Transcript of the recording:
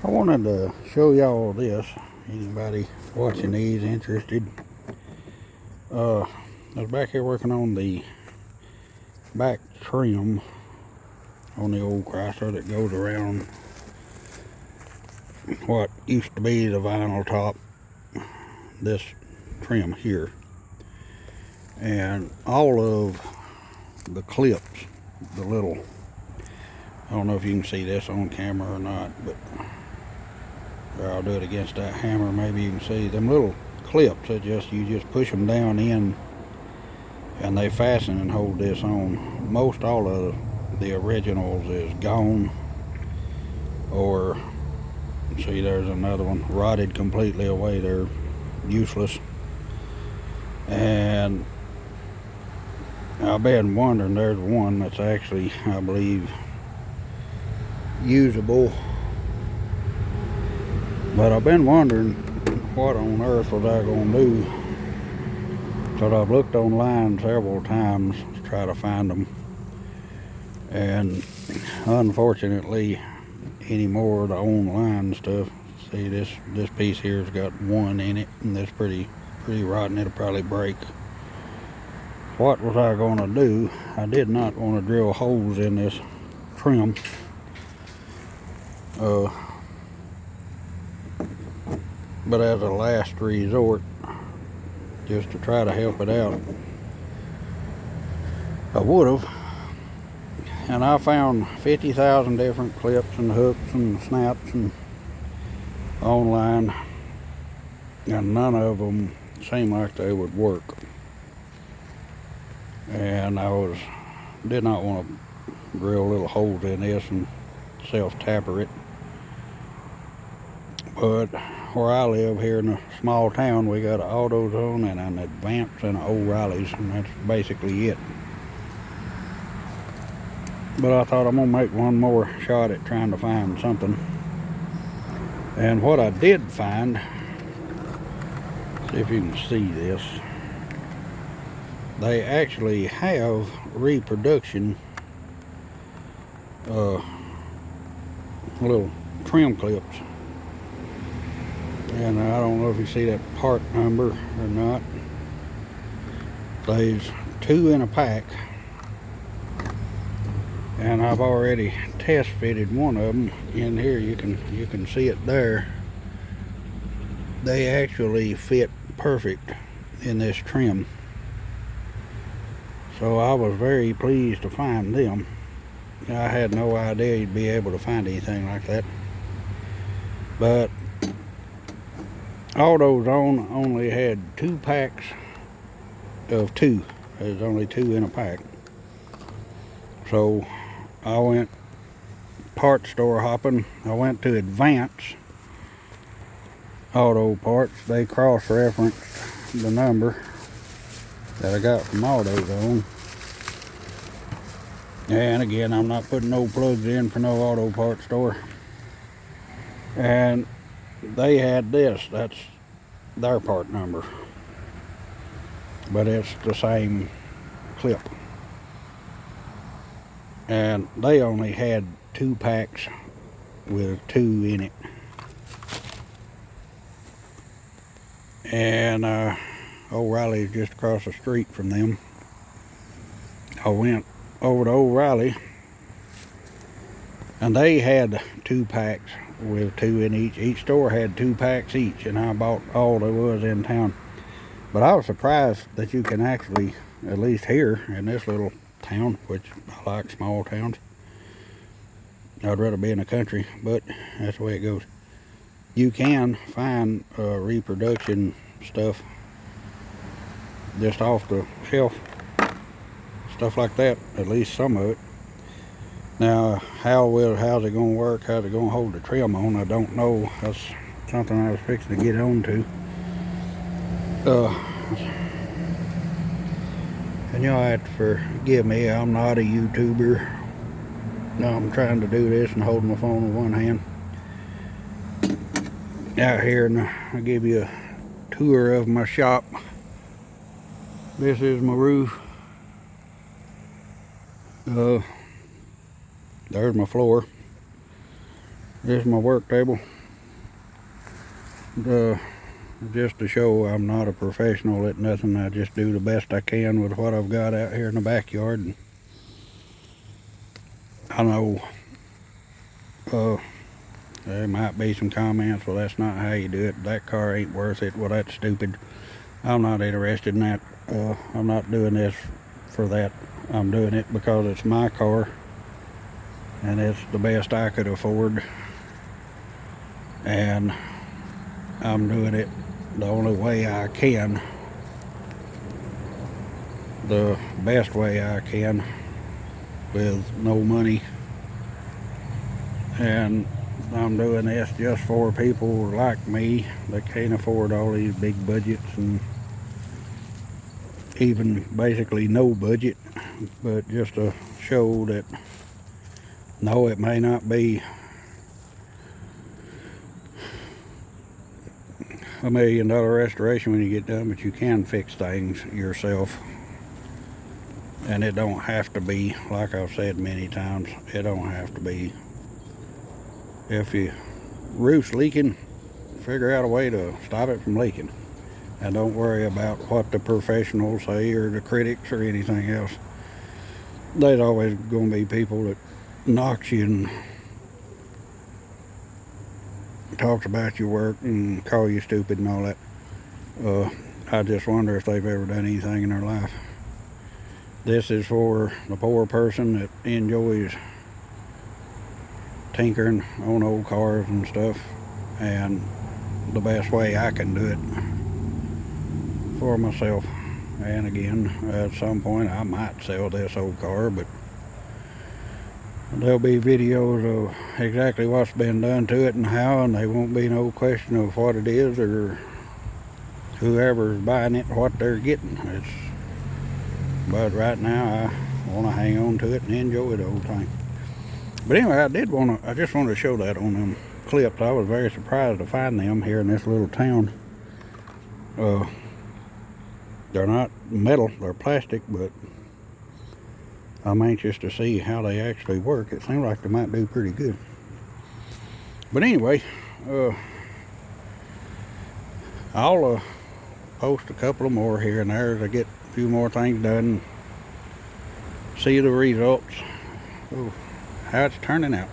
I wanted to show y'all this. Anybody watching these interested? I was back here working on the back trim on the old Chrysler that goes around what used to be the vinyl top, this trim here. And all of the clips, the little, I don't know if you can see this on camera or not, but I'll do it against that hammer. Maybe you can see them little clips that you just push them down in and they fasten and hold this on. Most all of the originals is gone, or see, there's another one rotted completely away. They're useless. And I've been wondering, there's one that's actually, I believe, usable. But I've been wondering what on earth was I going to do. So I've looked online several times to try to find them. And unfortunately, any more of the online stuff, see this piece here's got one in it, and that's pretty rotten. It'll probably break. What was I going to do? I did not want to drill holes in this trim. But as a last resort, just to try to help it out, I would have. And I found 50,000 different clips and hooks and snaps and online, and none of them seemed like they would work. And I did not want to drill little holes in this and self-tapper it. But where I live here in a small town, we got an AutoZone and an Advance and an O'Reilly's, and that's basically it. But I thought I'm gonna make one more shot at trying to find something. And what I did find, see if you can see this, they actually have reproduction little trim clips. And I don't know if you see that part number or not. There's 2 in a pack. And I've already test fitted one of them in here. You can see it there. They actually fit perfect in this trim. So I was very pleased to find them. I had no idea you'd be able to find anything like that. But AutoZone only had 2 packs of 2. There's only 2 in a pack. So I went part store hopping. I went to Advance Auto Parts. They cross-referenced the number that I got from AutoZone. And again, I'm not putting no plugs in for no auto parts store. And they had this, that's their part number, but it's the same clip. And they only had 2 packs with 2 in it. And O'Reilly's just across the street from them. I went over to O'Reilly and they had 2 packs with 2 in each. Each store had 2 packs each, and I bought all there was in town. But I was surprised that you can actually, at least here in this little town, which I like small towns. I'd rather be in the country, but that's the way it goes. You can find reproduction stuff just off the shelf, stuff like that, at least some of it. Now, how's it going to work? How's it going to hold the trim on? I don't know. That's something I was fixing to get on to. And y'all have to forgive me. I'm not a YouTuber. No, I'm trying to do this and holding my phone with one hand. Out here, and I'll give you a tour of my shop. This is my roof. There's my floor. There's my work table. just to show I'm not a professional at nothing. I just do the best I can with what I've got out here in the backyard. And I know there might be some comments, well, that's not how you do it. That car ain't worth it. Well, that's stupid. I'm not interested in that. I'm not doing this for that. I'm doing it because it's my car and it's the best I could afford. And I'm doing it the only way I can, the best way I can, with no money. And I'm doing this just for people like me that can't afford all these big budgets and even basically no budget, but just to show that no, it may not be $1 million restoration when you get done, but you can fix things yourself. And it don't have to be, like I've said many times, it don't have to be. If your roof's leaking, figure out a way to stop it from leaking. And don't worry about what the professionals say or the critics or anything else. There's always going to be people that knocks you and talks about your work and call you stupid and all that. I just wonder if they've ever done anything in their life. This is for the poor person that enjoys tinkering on old cars and stuff, and the best way I can do it for myself. And again, at some point I might sell this old car, but there'll be videos of exactly what's been done to it and how, and there won't be no question of what it is or whoever's buying it what they're getting. But right now I want to hang on to it and enjoy the whole thing. But anyway, I just wanted to show that on them clips. I was very surprised to find them here in this little town. They're not metal, they're plastic, but I'm anxious to see how they actually work. It seems like they might do pretty good. But anyway, I'll post a couple of more here and there as I get a few more things done. See the results of how it's turning out.